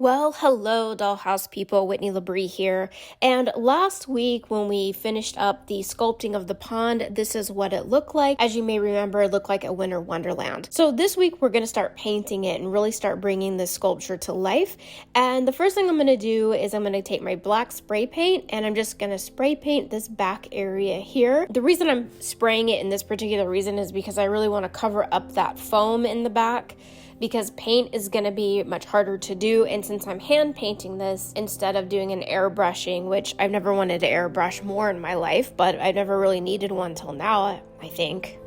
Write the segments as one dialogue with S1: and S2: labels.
S1: Well, hello, Dollhouse people. Whitney LaBrie here. And last week, when we finished up the sculpting of the pond, this is what it looked like. As you may remember, it looked like a winter wonderland. So this week, we're going to start painting it and really start bringing this sculpture to life. And the first thing I'm going to do is I'm going to take my black spray paint and I'm just going to spray paint this back area here. The reason I'm spraying it in this particular reason is because I really want to cover up that foam in the back, because paint is going to be much harder to do. And since I'm hand painting this instead of doing an airbrushing, which I've never wanted to airbrush more in my life, but I never really needed one till now, I think,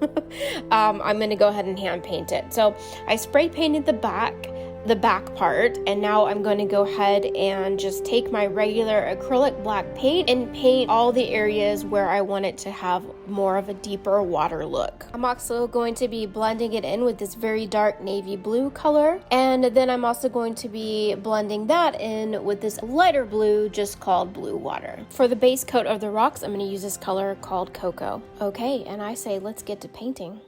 S1: I'm going to go ahead and hand paint it. So I spray painted the back part, and now I'm going to go ahead and just take my regular acrylic black paint and paint all the areas where I want it to have more of a deeper water look. I'm also going to be blending it in with this very dark navy blue color, and then I'm also going to be blending that in with this lighter blue just called blue water. For the base coat of the rocks, I'm going to use this color called cocoa. Okay, and I say let's get to painting.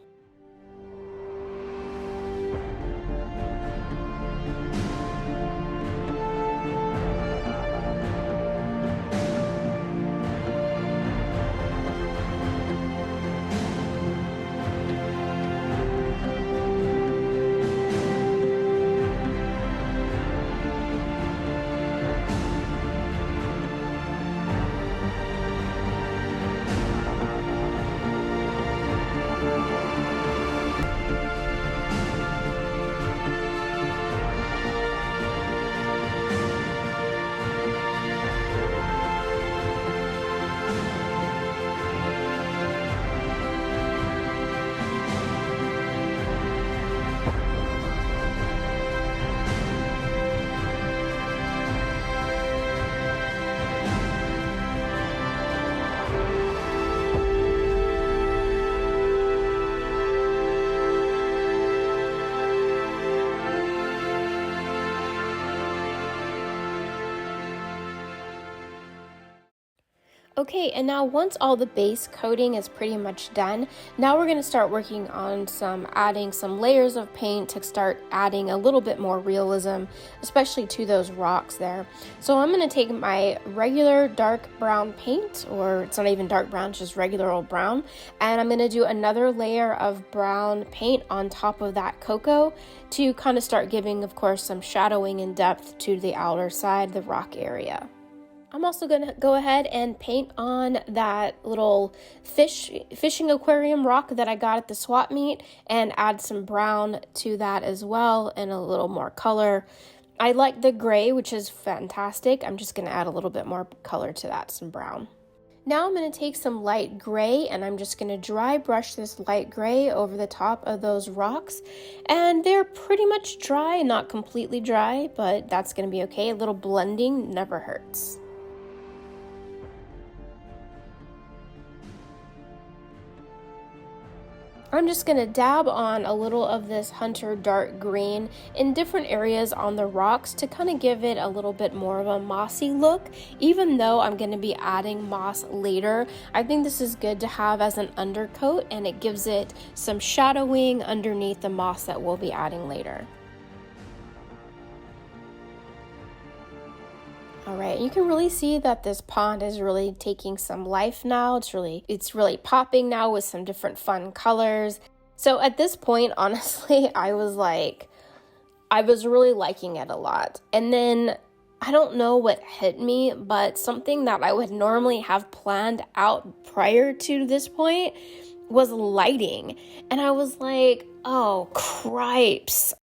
S1: Okay, and now once all the base coating is pretty much done, now we're going to start working on adding some layers of paint to start adding a little bit more realism, especially to those rocks there. So I'm going to take my regular dark brown paint, or it's not even dark brown, it's just regular old brown, and I'm going to do another layer of brown paint on top of that cocoa to kind of start giving, of course, some shadowing and depth to the outer side, the rock area. I'm also going to go ahead and paint on that little fishing aquarium rock that I got at the swap meet and add some brown to that as well and a little more color. I like the gray, which is fantastic. I'm just going to add a little bit more color to that, some brown. Now I'm going to take some light gray and I'm just going to dry brush this light gray over the top of those rocks. And they're pretty much dry, not completely dry, but that's going to be okay. A little blending never hurts. I'm just going to dab on a little of this Hunter dark green in different areas on the rocks to kind of give it a little bit more of a mossy look. Even though I'm going to be adding moss later, I think this is good to have as an undercoat, and it gives it some shadowing underneath the moss that we'll be adding later. All right, you can really see that this pond is really taking some life now. It's really popping now with some different fun colors. So at this point, honestly, I was really liking it a lot. And then I don't know what hit me, but something that I would normally have planned out prior to this point was lighting. And I was like, oh, cripes.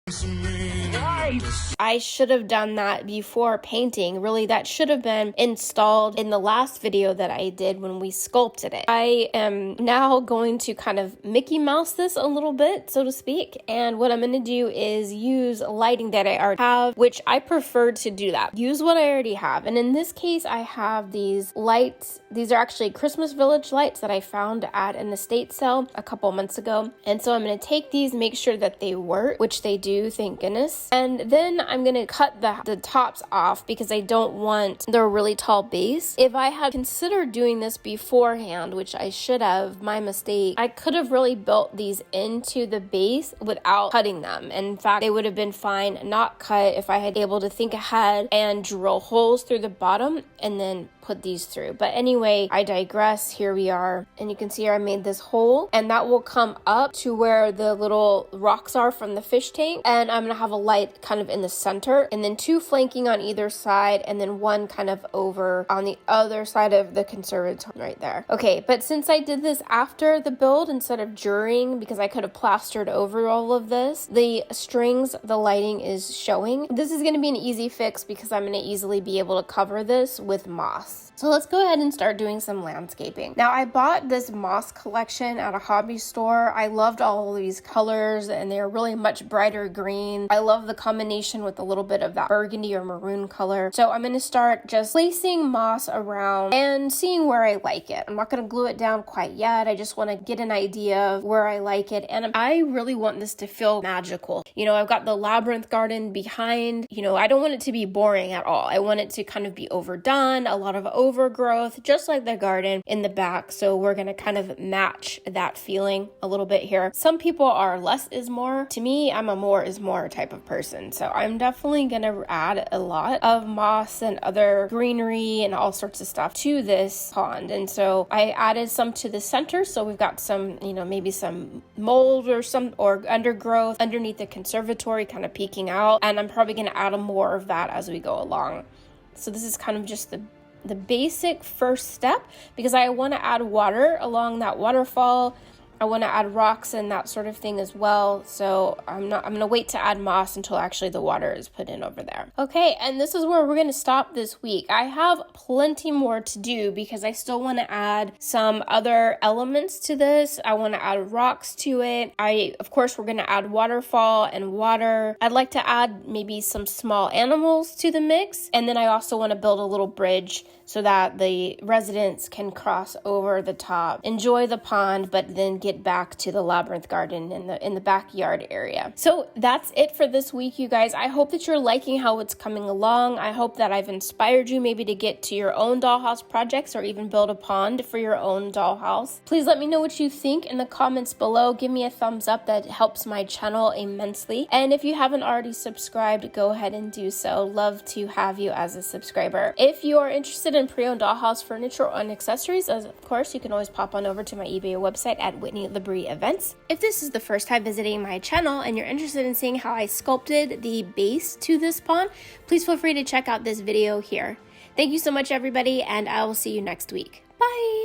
S1: I should have done that before painting. Really, that should have been installed in the last video that I did when we sculpted it. I am now going to kind of Mickey Mouse this a little bit, so to speak. And what I'm going to do is use lighting that I already have, which I prefer to do that. Use what I already have. And in this case, I have these lights. These are actually Christmas Village lights that I found at an estate sale a couple months ago. And so I'm going to take these, make sure that they work, which they do, thank goodness. And And then I'm gonna cut the tops off because I don't want the really tall base. If I had considered doing this beforehand, which I should have, my mistake, I could have really built these into the base without cutting them. In fact, they would have been fine not cut if I had able to think ahead and drill holes through the bottom and then put these through. But anyway, I digress. Here we are, and you can see I made this hole, and that will come up to where the little rocks are from the fish tank, and I'm gonna have a light kind of in the center, and then 2 flanking on either side, and then 1 kind of over on the other side of the conservatory right there. Okay, but since I did this after the build instead of during, because I could have plastered over all of this, the strings, the lighting is showing. This is gonna be an easy fix because I'm gonna easily be able to cover this with moss. So let's go ahead and start doing some landscaping. Now, I bought this moss collection at a hobby store. I loved all of these colors, and they're really much brighter green. I love the combination with a little bit of that burgundy or maroon color. So I'm going to start just placing moss around and seeing where I like it. I'm not going to glue it down quite yet. I just want to get an idea of where I like it. And I really want this to feel magical. You know, I've got the labyrinth garden behind. You know, I don't want it to be boring at all. I want it to kind of be overdone, a lot of overgrowth, just like the garden in the back. So we're going to kind of match that feeling a little bit here. Some people are less is more. To me, I'm a more is more type of person. So I'm definitely going to add a lot of moss and other greenery and all sorts of stuff to this pond. And so I added some to the center. So we've got some, you know, maybe some mold or undergrowth underneath the conservatory kind of peeking out. And I'm probably going to add more of that as we go along. So this is kind of just the basic first step, because I want to add water along that waterfall. I want to add rocks and that sort of thing as well. So I'm going to wait to add moss until actually the water is put in over there. Okay, and this is where we're going to stop this week. I have plenty more to do because I still want to add some other elements to this. I want to add rocks to it. Of course, we're going to add waterfall and water. I'd like to add maybe some small animals to the mix. And then I also want to build a little bridge so that the residents can cross over the top, enjoy the pond, but then get back to the labyrinth garden in the backyard area. So that's it for this week, you guys. I hope that you're liking how it's coming along. I hope that I've inspired you maybe to get to your own dollhouse projects or even build a pond for your own dollhouse. Please let me know what you think in the comments below. Give me a thumbs up. That helps my channel immensely. And if you haven't already subscribed, go ahead and do so. Love to have you as a subscriber. If you are interested in pre-owned dollhouse furniture and accessories, of course, you can always pop on over to my eBay website at Whitney LaBrie Events. If this is the first time visiting my channel and you're interested in seeing how I sculpted the base to this pond, please feel free to check out this video here. Thank you so much, everybody, and I will see you next week. Bye!